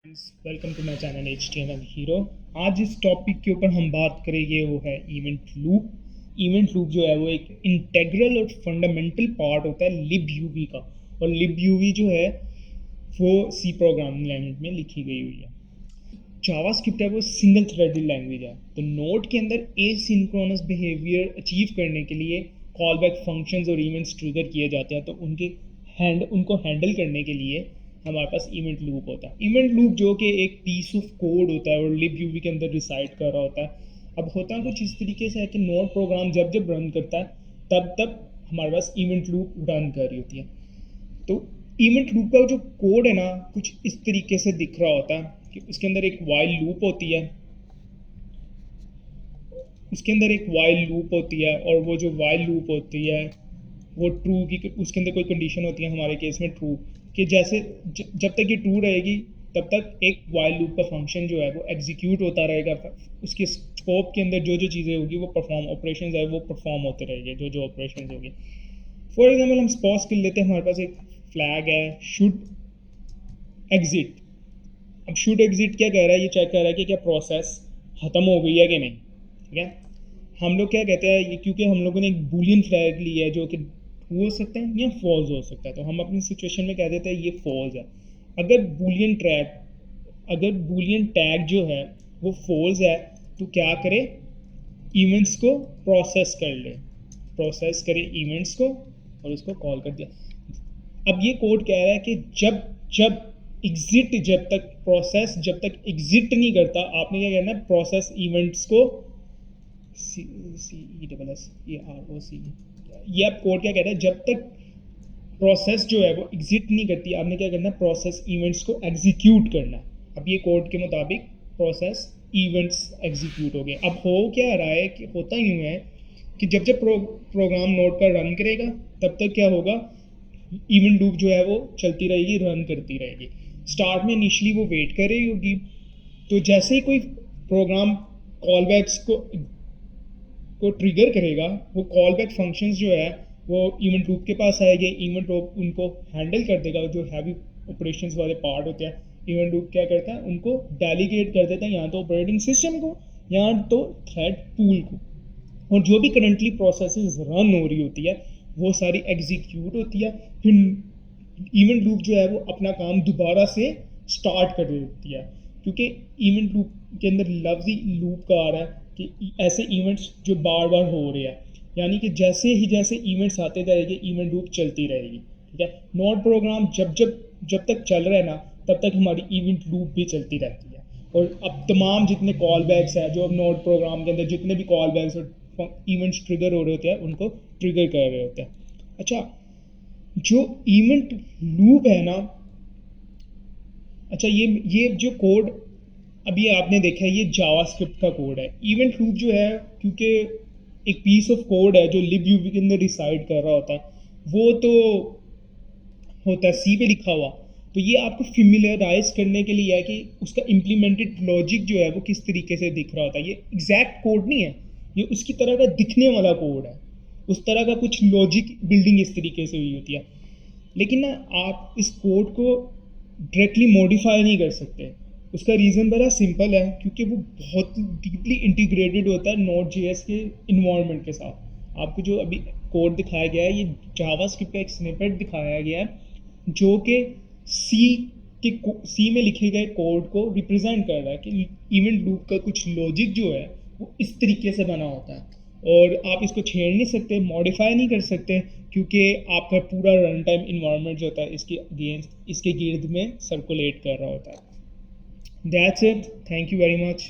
Welcome to my channel HTML hero. आज इस topic के ऊपर हम बात करेंगे वो है इवेंट लूप। इवेंट लूप जो है वो एक इंटेग्रल और फंडामेंटल पार्ट होता है libUV का, और libUV जो है वो सी प्रोग्रामिंग लैंग्वेज में लिखी गई हुई है। जावास्क्रिप्ट है वो सिंगल थ्रेडेड लैंग्वेज है, तो नोड के अंदर एसिंक्रोनस बिहेवियर अचीव करने के लिए कॉल बैक फंक्शंस और इवेंट्स ट्रिगर किए जाते हैं, तो उनको हैंडल करने के लिए हमारे पास इवेंट लूप होता है। इवेंट लूप जो कि एक पीस ऑफ कोड होता है और libUV के अंदर रिसाइड कर रहा होता है। अब होता कुछ इस तरीके से है कि नोड प्रोग्राम जब जब रन करता है तब तब हमारे पास इवेंट लूप रन कर रही होती है। तो इवेंट लूप का जो कोड है ना, कुछ इस तरीके से दिख रहा होता है कि उसके अंदर एक वाइल लूप होती है, और वो जो वाइल लूप होती है वो ट्रू की, उसके अंदर कोई कंडीशन होती है, हमारे केस में ट्रू, कि जैसे जब तक ये ट्रू रहेगी तब तक एक वाइल लूप का फंक्शन जो है वो एग्जीक्यूट होता रहेगा। उसके स्कोप के अंदर जो जो चीज़ें होगी वो ऑपरेशंस है वो परफॉर्म होते रहेंगे, जो ऑपरेशंस होगी। फॉर एग्जांपल हम सपोज कर लेते हैं हमारे पास एक फ्लैग है शुड एग्जिट। अब शुड एग्जिट क्या कह रहा है, ये चेक कर रहा है कि क्या प्रोसेस ख़त्म हो गई है कि नहीं। ठीक है, हम लोग क्या कहते हैं, ये क्योंकि हम लोगों ने एक बूलियन फ्लैग लिया है जो कि ट्रू हो सकता है या फॉल्स हो सकता है, तो हम अपनी सिचुएशन में कह देते हैं ये फॉल्स है। अगर बूलियन टैग जो है वो फॉल्स है तो क्या करे, इवेंट्स को प्रोसेस करे इवेंट्स को और उसको कॉल कर दिया। अब ये कोड कह रहा है कि जब तक एग्जिट नहीं करता, आपने क्या करना है, प्रोसेस इवेंट्स को ये आप कोड क्या कह रहा है, जब तक प्रोसेस जो है वो एग्जिट नहीं करती आपने क्या करना है, प्रोसेस इवेंट्स को एग्जीक्यूट करना है। अब ये कोड के मुताबिक प्रोसेस इवेंट्स एग्जीक्यूट हो गए। अब हो क्या रहा है कि होता ही नहीं है कि जब प्रोग्राम नोड पर रन करेगा तब तक क्या होगा, इवेंट लूप जो है वो चलती रहेगी, रन करती रहेगी। स्टार्ट में इनिशियली वो वेट कर रही होगी, तो जैसे ही कोई प्रोग्राम कॉल बैक्स को ट्रिगर करेगा, वो कॉल बैक फंक्शंस जो है वो इवेंट लूप के पास आएंगे, इवेंट लूप उनको हैंडल कर देगा। जो हैवी ऑपरेशंस वाले पार्ट होते हैं, इवेंट लूप क्या करता है, उनको डेलीगेट कर देता है या तो ऑपरेटिंग सिस्टम को या तो थ्रेड पूल को, और जो भी करंटली प्रोसेसेस रन हो रही होती है वो सारी एग्जीक्यूट होती है। फिर इवेंट लूप जो है वो अपना काम दोबारा से स्टार्ट कर देती है, क्योंकि इवेंट लूप के अंदर लफ्ज़ ही लूप का आ रहा है कि ऐसे इवेंट्स जो बार बार हो रहे हैं, यानी कि जैसे इवेंट्स आते जाएंगे इवेंट लूप चलती रहेगी। ठीक है, नोड प्रोग्राम जब तक चल रहा है ना तब तक हमारी इवेंट लूप भी चलती रहती है। और अब तमाम जितने कॉल बैक्स हैं, जो अब नोड प्रोग्राम के अंदर जितने भी कॉल बैक्स और इवेंट्स ट्रिगर हो रहे होते हैं उनको ट्रिगर कर रहे होते हैं। अच्छा, जो इवेंट लूप है ना, अच्छा ये जो कोड अभी आपने देखा है ये जावास्क्रिप्ट का कोड है। इवेंट लूप जो है क्योंकि एक पीस ऑफ कोड है जो libUV के अंदर रिसाइड कर रहा होता है, वो तो होता है सी पे लिखा हुआ, तो ये आपको फेमिलियराइज करने के लिए है कि उसका इम्प्लीमेंटेड लॉजिक जो है वो किस तरीके से दिख रहा होता है। ये एग्जैक्ट कोड नहीं है, ये उसकी तरह का दिखने वाला कोड है, उस तरह का कुछ लॉजिक बिल्डिंग इस तरीके से हुई होती है। लेकिन ना आप इस कोड को डायरेक्टली मॉडिफाई नहीं कर सकते। उसका रीज़न बड़ा सिंपल है, क्योंकि वो बहुत डीपली इंटीग्रेटेड होता है Node.js के इन्वायरमेंट के साथ। आपको जो अभी कोड दिखाया गया है ये जावास्क्रिप्ट का एक स्निपेट दिखाया गया है जो कि सी में लिखे गए कोड को रिप्रेजेंट कर रहा है कि इवेंट लूप का कुछ लॉजिक जो है वो इस तरीके से बना होता है, और आप इसको छेड़ नहीं सकते, मॉडिफाई नहीं कर सकते, क्योंकि आपका पूरा रन टाइम इन्वायरमेंट जो होता है इसके गिर्द में सर्कुलेट कर रहा होता है। That's it, thank you very much.